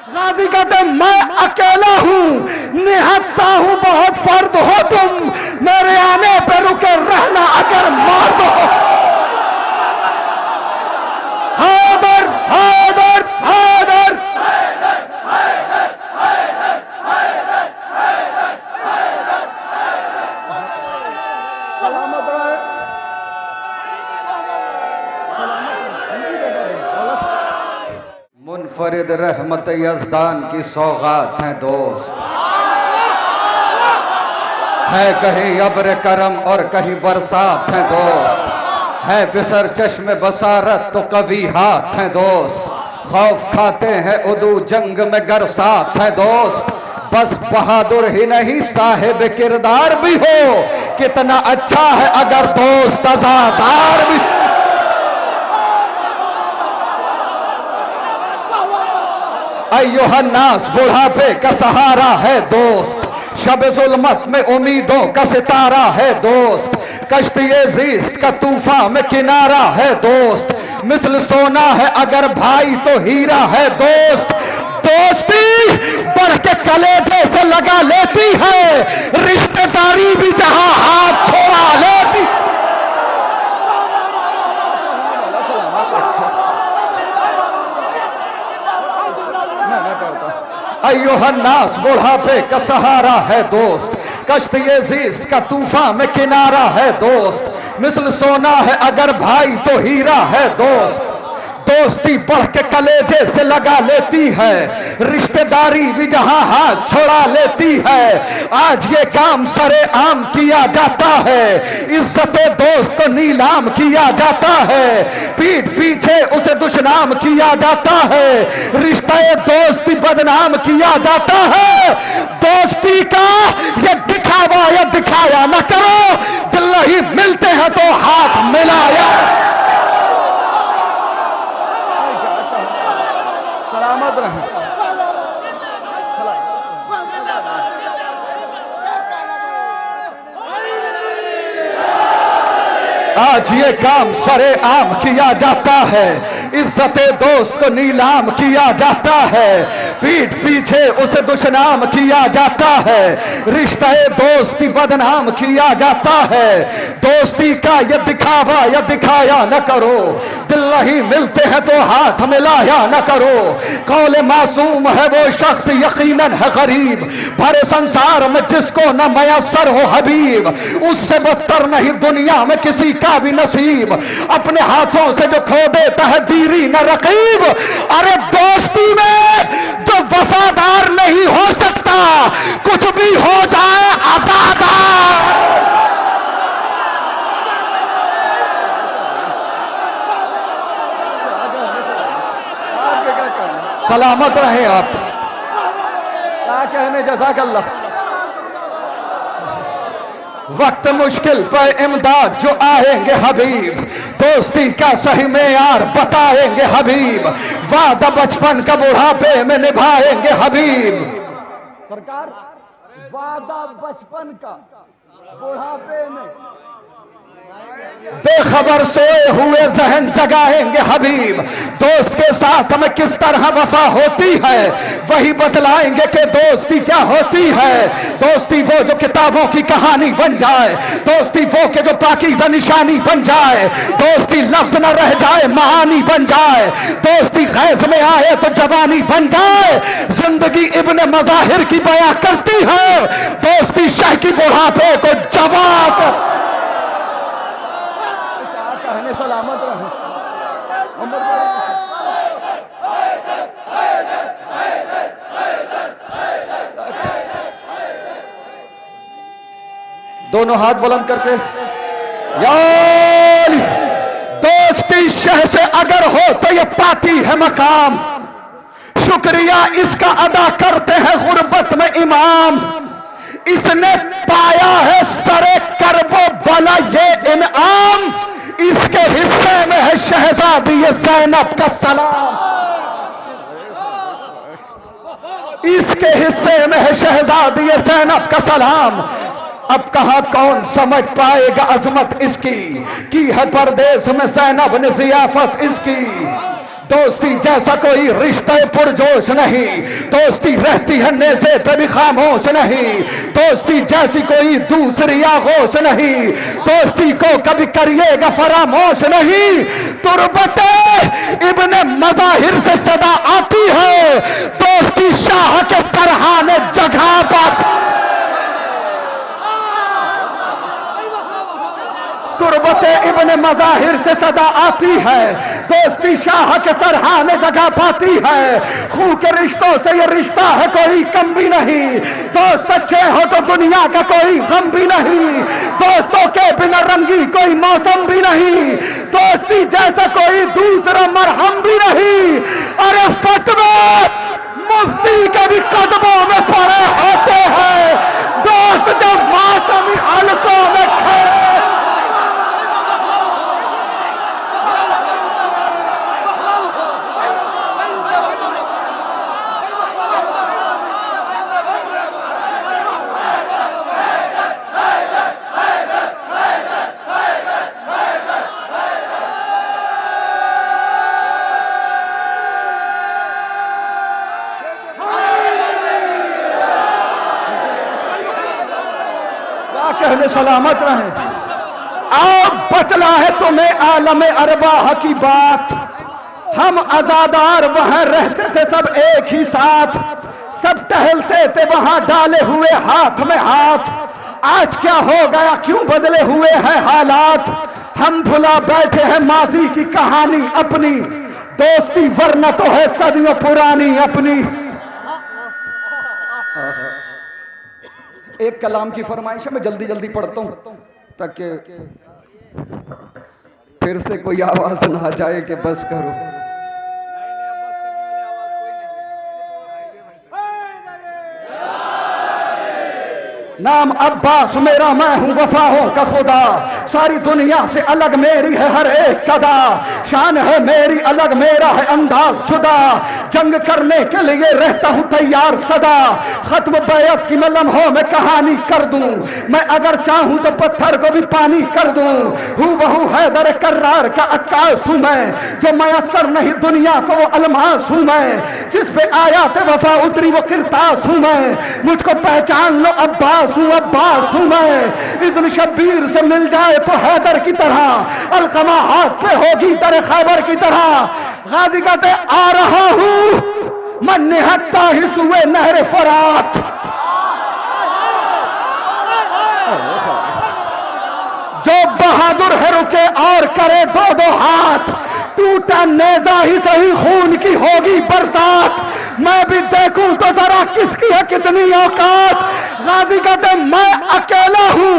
गाजी कहते मैं अकेला हूं, निहत्ता हूं, बहुत फर्द हो तुम, मेरे आने पे रुके रहना अगर मर्द हो। हैदर हैदर हैदर मुनफरिद रहमत यज़दान की सौगात हैं दोस्त, है कहीं अब्र करम और कहीं बरसात हैं दोस्त, है बिसर चश्मे बसारत तो कभी हाथ हैं दोस्त, खौफ खाते हैं उदू जंग में गर साथ हैं दोस्त, बस बहादुर ही नहीं साहिब किरदार भी हो, कितना अच्छा है अगर दोस्त अज़ादार भी। अय्युहन्नास बुढ़ापे का सहारा है दोस्त, शब जुल्मत में उम्मीदों का सितारा है दोस्त, कश्ती-ए ज़ीस्त का तूफान में किनारा है दोस्त, मिसल सोना है अगर भाई तो हीरा है दोस्त, दोस्ती बढ़ के कलेजे से लगा लेती है, रिश्तेदारी भी जहां हाथ छोड़ा लेती। अय्युहन्नास बुढ़ापे का सहारा है दोस्त, कश्ती-ए ज़ीस्त का तूफान में किनारा है दोस्त, मिसल सोना है अगर भाई तो हीरा है दोस्त, दोस्ती बढ़ के कलेजे से लगा लेती है, रिश्तेदारी भी जहां हाथ छोड़ा लेती है, आज ये काम सरे आम किया जाता है, इज्जते दोस्त को नीलाम किया जाता है, पीठ पीछे उसे दुश्मन किया जाता है, रिश्ते दोस्ती बदनाम किया जाता है, दोस्ती का ये दिखावा या दिखाया न करो, दिल ही मिलते हैं तो हाथ मिलाया। सलामत रहें। आज ये काम सरे आम किया जाता है, इज्जते दोस्त को नीलाम किया जाता है, पीठ पीछे उसे दुश्मन किया जाता है, रिश्ते दोस्ती बदनाम किया जाता है, दोस्ती का ये दिखावा या दिखाया न करो, दिल नहीं मिलते हैं तो हाथ मिलाया न करो, कौले मासूम है वो शख्स यकीनन है गरीब, भरे संसार में जिसको न मयसर हो हबीब, उससे बदतर नहीं दुनिया में किसी का भी नसीब, अपने हाथों से जो खो देता है दीरी न रकीब, अरे दोस्ती में जो वफादार नहीं हो सकता कुछ भी हो जाए आजादार। सलामत रहे आप। क्या कहने जज़ाकल्लाह। वक्त मुश्किल पर इमदाद जो आएंगे हबीब, दोस्ती का सही मेयार बताएंगे हबीब, वादा बचपन का बुढ़ापे में निभाएंगे हबीब। सरकार वादा बचपन का बुढ़ापे में बेखबर सोए हुए जहन जगाएंगे हबीब, दोस्त के साथ हमें किस तरह वफा होती है वही बतलाएंगे कि दोस्ती क्या होती है। दोस्ती वो जो किताबों की कहानी बन जाए, दोस्ती वो के जो पाकीज़ा निशानी बन जाए, दोस्ती लफ्ज न रह जाए महानी बन जाए, दोस्ती गैज़ में आए तो जवानी बन जाए, जिंदगी इब्न मज़ाहिर की बयां करती है, दोस्ती शाह की बुढ़ापे को जवा कर। सलामत रहे। दोनों हाथ बुलंद करके यार, दोस्ती शह से अगर हो तो ये पाती है मकाम, शुक्रिया इसका अदा करते हैं गुर्बत में इमाम, इसने पाया है सरे करबो बला ये इनाम, इसके हिस्से में है शहजादी ज़ैनब का सलाम, इसके हिस्से में है शहजादी ज़ैनब का सलाम। अब कहां कौन समझ पाएगा अजमत इसकी, की है परदेश में ज़ैनब ने ज़ियाफत इसकी, दोस्ती जैसा कोई रिश्ते पुरजोश नहीं, दोस्ती रहती है नेज़े पे भी खामोश नहीं, दोस्ती जैसी कोई दूसरी आगोश नहीं, दोस्ती को कभी करिएगा फरामोश नहीं। तुरबते इब्ने मज़ाहिर से सदा आती है, दोस्ती शाह के सरहाने जगह पर। तुरबते इब्ने मज़ाहिर से सदा आती है, दोस्ती शाह के सरहाने जगह पाती है। खून के रिश्तों से ये रिश्ता है कोई कम भी नहीं, दोस्त अच्छे हो तो दुनिया का कोई गम भी नहीं, दोस्तों के बिना रंगी कोई मौसम भी नहीं, दोस्ती जैसा कोई दूसरा मरहम भी नहीं। अरे फतवे मुफ्ती के भी कदमों में पड़े होते हैं, दोस्त जब मातमी हलकों में खड़े। कहने सलामत रहे। आप बतला है तुम्हें आलम अरबाह की बात, हम आजादार वहां रहते थे सब एक ही साथ, सब टहलते थे वहां डाले हुए हाथ में हाथ। आज क्या हो गया, क्यों बदले हुए हैं हालात, हम भुला बैठे हैं माजी की कहानी अपनी, दोस्ती वरना तो है सदियों पुरानी अपनी। एक कलाम की फरमाइश है, मैं जल्दी जल्दी पढ़ता हूं ताकि फिर से कोई आवाज ना आ जाए कि बस करो। नाम अब्बास मेरा, मैं हूं वफाओं का खुदा, सारी दुनिया से अलग मेरी है हर एक कदा, शान है मेरी अलग मेरा है अंदाज जुदा, जंग करने के लिए रहता हूं तैयार सदा, खत्म बैत की मैं लम्हों में कहानी कर दूं, मैं अगर चाहूं तो पत्थर को भी पानी कर दूं, हूं बहू हैदर कर्रार का अक्कास हूं मैं, जो मयसर नहीं दुनिया को वो अलमास हूं मैं, जिस पे आयात वफा उतरी वो किरतास हूं मैं, मुझको पहचान लो अब्बास हूं अब्बास हूं मैं, इज़्न शब्बीर से मिल जाए तो हैदर की तरह, अलकमा हाथ पे होगी दर खैबर की तरह, गाजी कहते आ रहा हूं मैं निहत्ता ही सुए नहर फरात, जो बहादुर है रुके और करे दो दो हाथ, टूटा नेजा ही सही खून की होगी बरसात, मैं भी देखूं तो जरा किसकी है कितनी औकात, गाजी कहते मैं अकेला हूं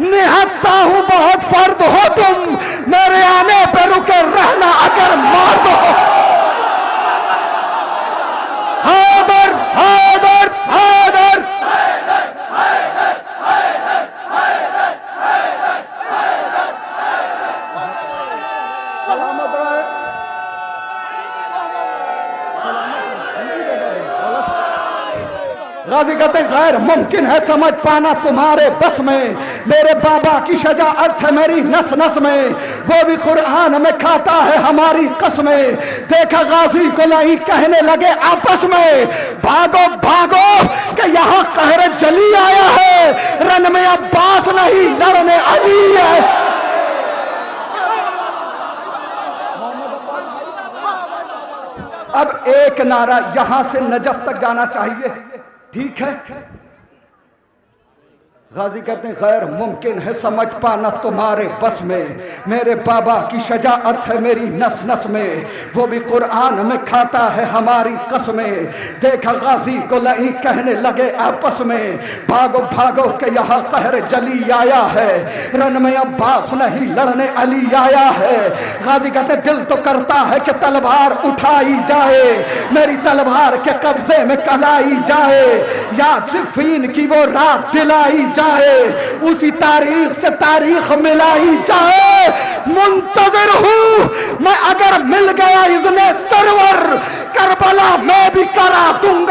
निहत्ता हूं बहुत फर्द हो तुम, मेरे आने पे रुके रहना अगर मार दो। हैदर हैदर हैदर गाजी कहते गैर मुमकिन है समझ पाना तुम्हारे बस में, मेरे बाबा की शजाअत है मेरी नस नस में, वो भी कुरान में खाता है हमारी कसमें, देखा गाजी को नहीं कहने लगे आपस में, भागो भागो कि यहाँ कहर जली आया है, रन में अब्बास नहीं लड़ने अली है। अब एक नारा यहां से नजफ तक जाना चाहिए, ठीक है। गाजी कहते हैं गैर मुमकिन है समझ पाना तुम्हारे बस में, मेरे बाबा की शजाअत है मेरी नस नस में, वो भी कुरान में खाता है हमारी कसमें, देखा गाजी को नहीं कहने लगे आपस में, भागो भागो के यहाँ कहर जली आया है, रन में अब्बास नहीं लड़ने अली आया है। गाजी कहते दिल तो करता है कि तलवार उठाई जाए, मेरी तलवार के कब्जे में कलाई जाए, याद सिर्फीन की वो रात दिलाई जाए, उसी तारीख से तारीख मिलाई जाए, मुंतज़िर हूं मैं अगर मिल गया इज़्ने सरवर, करबला मैं भी करा दूंगा